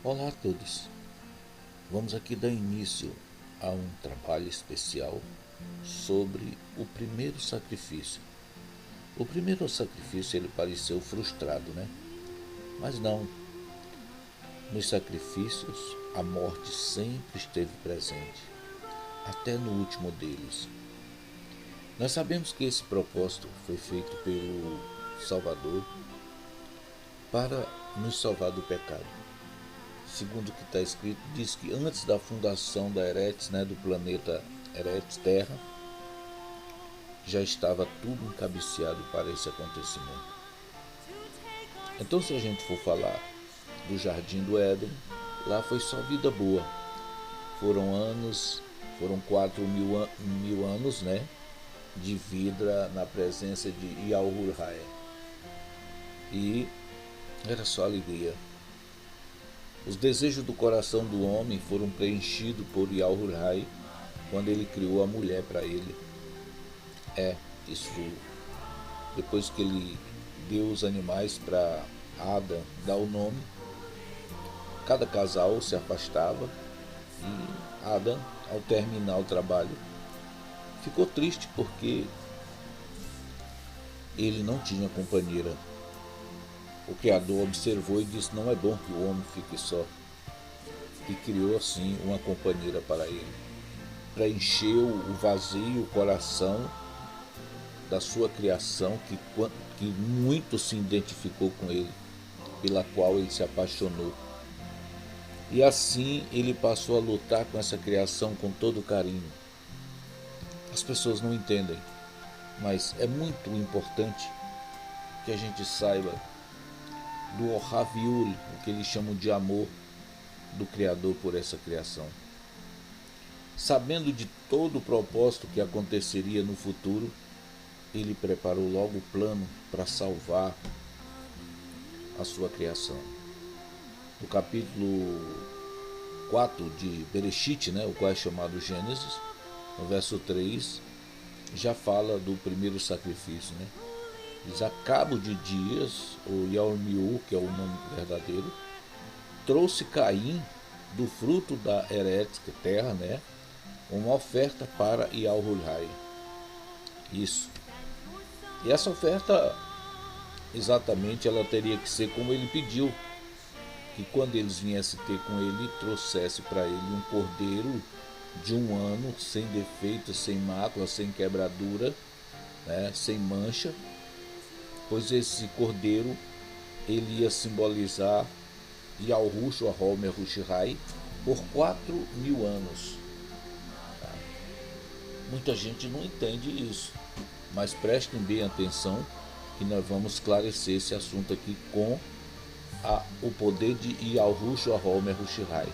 Olá a todos. Vamos aqui dar início a um trabalho especial sobre o primeiro sacrifício. O primeiro sacrifício ele pareceu frustrado, né? Mas não. Nos sacrifícios, a morte sempre esteve presente, até no último deles. Nós sabemos que esse propósito foi feito pelo Salvador para nos salvar do pecado. Segundo o que está escrito, diz que antes da fundação da Eretes, do planeta Eretes Terra, já estava tudo encabiciado para esse acontecimento. Então, se a gente for falar do Jardim do Éden, lá foi só vida boa. Foram 4.000 anos, de vida na presença de Yahuwah. E era só alegria. Os desejos do coração do homem foram preenchidos por Yahuwah quando ele criou a mulher para ele. Isso depois que ele deu os animais para Adão dar o nome, cada casal se afastava e Adão, ao terminar o trabalho, ficou triste porque ele não tinha companheira. O Criador observou e disse: não é bom que o homem fique só. E criou assim uma companheira para ele. Preencheu o vazio, o coração da sua criação, que muito se identificou com ele, pela qual ele se apaixonou. E assim ele passou a lutar com essa criação com todo carinho. As pessoas não entendem, mas é muito importante que a gente saiba do Ohaviul, o que eles chamam de amor do Criador por essa criação. Sabendo de todo o propósito que aconteceria no futuro, ele preparou logo o plano para salvar a sua criação. No capítulo 4 de Bereshit, o qual é chamado Gênesis, no verso 3, já fala do primeiro sacrifício. Diz: a cabo de dias, o Yaormiu, que é o nome verdadeiro, trouxe Caim do fruto da herética terra, uma oferta para Yahuwah. Isso. E essa oferta, exatamente, ela teria que ser como ele pediu, que quando eles viessem ter com ele, trouxesse para ele um cordeiro de 1 ano, sem defeito, sem mácula, sem quebradura, sem mancha, pois esse cordeiro ele ia simbolizar Yahushua Homer Hushai por 4.000 anos. Muita gente não entende isso, mas prestem bem atenção que nós vamos esclarecer esse assunto aqui com o poder de Yahushua Homer Hushai.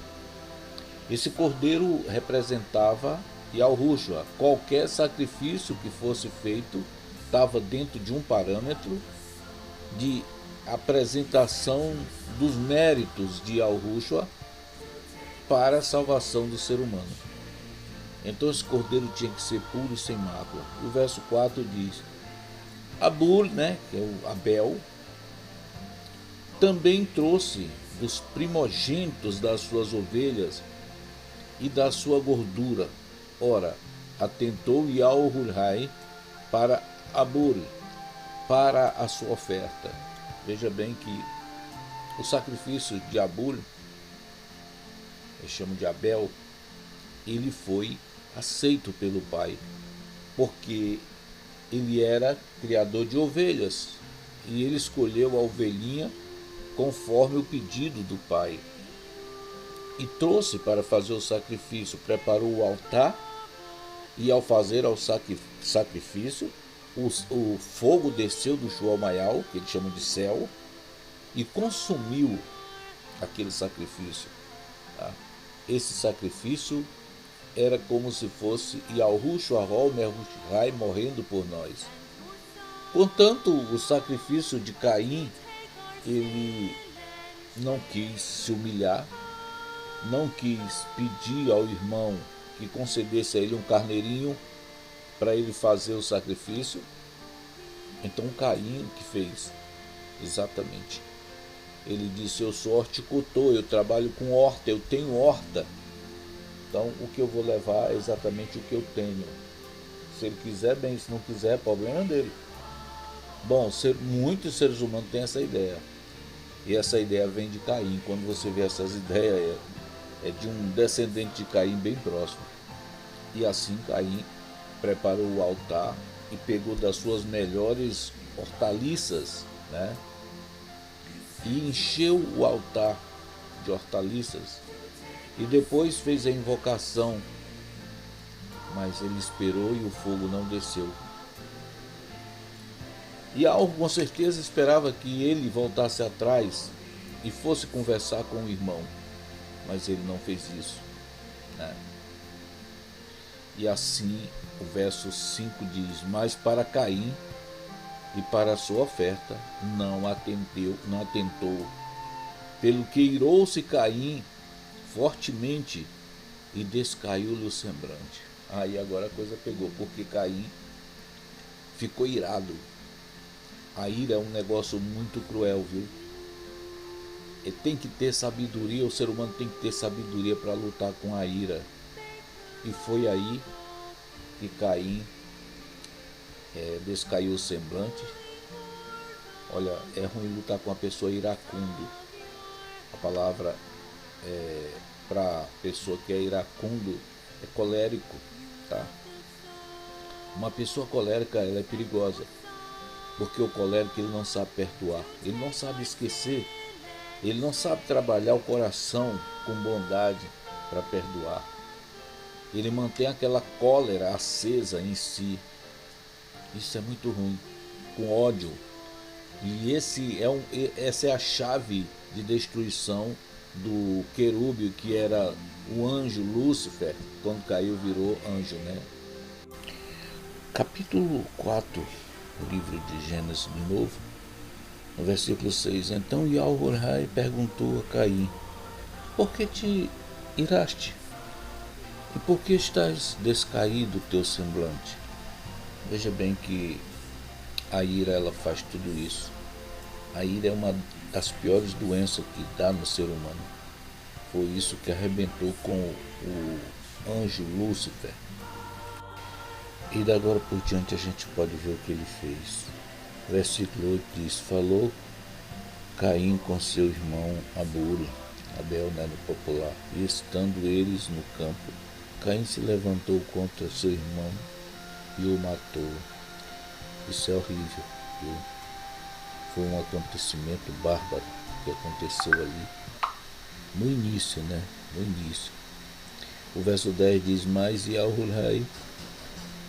Esse cordeiro representava Yahushua. Qualquer sacrifício que fosse feito estava dentro de um parâmetro de apresentação dos méritos de Yahushua para a salvação do ser humano. Então esse cordeiro tinha que ser puro e sem mácula. E o verso 4 diz: Abul, que é o Abel, também trouxe dos primogênitos das suas ovelhas e da sua gordura. Ora, atentou Yahuwah para Abul, para a sua oferta. Veja bem que o sacrifício de Abul, eles chamam de Abel, ele foi aceito pelo pai, porque ele era criador de ovelhas e ele escolheu a ovelhinha conforme o pedido do pai e trouxe para fazer o sacrifício. Preparou o altar e, ao fazer o sacrifício, o fogo desceu do Shuamayal, que eles chamam de céu, e consumiu aquele sacrifício. Esse sacrifício era como se fosse Yahushua Homer Hushai morrendo por nós. Portanto, o sacrifício de Caim, ele não quis se humilhar, não quis pedir ao irmão que concedesse a ele um carneirinho para ele fazer o sacrifício. Então Caim o que fez? Exatamente. Ele disse: eu sou horticultor, eu trabalho com horta, eu tenho horta. Então o que eu vou levar é exatamente o que eu tenho. Se ele quiser, bem; se não quiser, problema dele. Bom, muitos seres humanos têm essa ideia. E essa ideia vem de Caim. Quando você vê essas ideias, é de um descendente de Caim bem próximo. E assim Caim preparou o altar e pegou das suas melhores hortaliças, né? E encheu o altar de hortaliças. E depois fez a invocação. Mas ele esperou e o fogo não desceu. E algo com certeza esperava que ele voltasse atrás e fosse conversar com o irmão. Mas ele não fez isso, né? E assim o verso 5 diz: mas para Caim e para a sua oferta não atentou. Pelo que irou-se Caim fortemente e descaiu-lhe o semblante. Aí agora a coisa pegou, porque Caim ficou irado. A ira é um negócio muito cruel, viu? Ele tem que ter sabedoria, o ser humano tem que ter sabedoria para lutar com a ira. E foi aí que Caim descaiu o semblante. Olha, é ruim lutar com uma pessoa iracundo. A palavra para pessoa que é iracundo é colérico, tá? Uma pessoa colérica, ela é perigosa, porque o colérico, ele não sabe perdoar, ele não sabe esquecer, ele não sabe trabalhar o coração com bondade para perdoar. Ele mantém aquela cólera acesa em si. Isso é muito ruim, com ódio. E essa é a chave de destruição do querube, que era o anjo Lúcifer. Quando caiu, virou anjo, né? Capítulo 4 do livro de Gênesis de novo, no versículo 6. Então Yahweh perguntou a Caim: por que te iraste? E por que estás descaído o teu semblante? Veja bem que a ira, ela faz tudo isso. A ira é uma das piores doenças que dá no ser humano. Foi isso que arrebentou com o anjo Lúcifer. E da agora por diante a gente pode ver o que ele fez. Versículo 8 diz: falou Caim com seu irmão Abel, né, no popular, e estando eles no campo, Caim se levantou contra seu irmão e o matou. Isso é horrível, viu? Foi um acontecimento bárbaro que aconteceu ali no início, né? No início. O verso 10 diz: mas Yahweh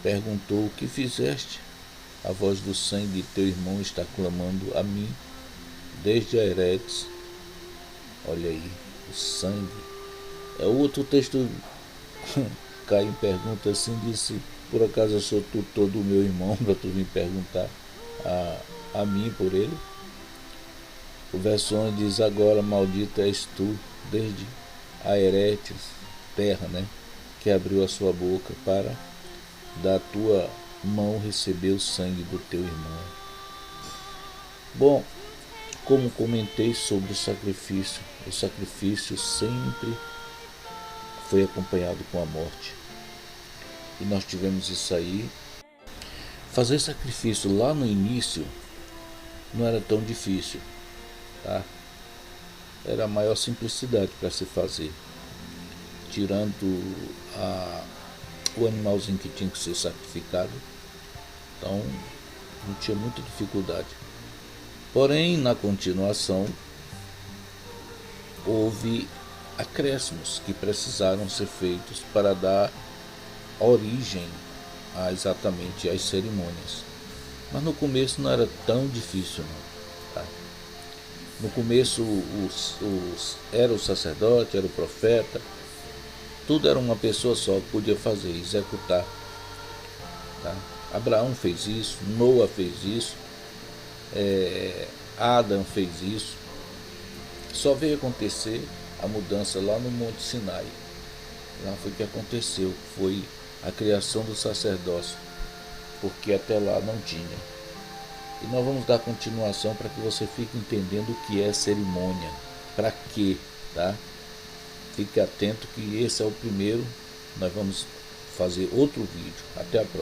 perguntou: o que fizeste? A voz do sangue de teu irmão está clamando a mim desde a Eretes. Olha aí, o sangue. É outro texto. Caim pergunta assim, disse: por acaso eu sou tutor do meu irmão para tu vir perguntar a mim por ele? O verso 11 diz: agora maldito és tu desde a Eretes, terra, né, que abriu a sua boca para da tua mão receber o sangue do teu irmão. Bom, como comentei sobre o sacrifício sempre foi acompanhado com a morte. E nós tivemos isso aí. Fazer sacrifício lá no início não era tão difícil, tá? Era a maior simplicidade para se fazer. Tirando o animalzinho que tinha que ser sacrificado, então não tinha muita dificuldade. Porém, na continuação, houve acréscimos que precisaram ser feitos para dar origem exatamente às cerimônias. Mas no começo não era tão difícil, não, tá? No começo era o sacerdote, era o profeta, tudo era uma pessoa só que podia fazer, executar, tá? Abraão fez isso, Noa fez isso, Adão fez isso. Só veio acontecer a mudança lá no Monte Sinai. Lá foi que aconteceu, foi a criação do sacerdócio, porque até lá não tinha. E nós vamos dar continuação para que você fique entendendo o que é cerimônia, para quê, tá? Fique atento que esse é o primeiro, nós vamos fazer outro vídeo. Até a próxima.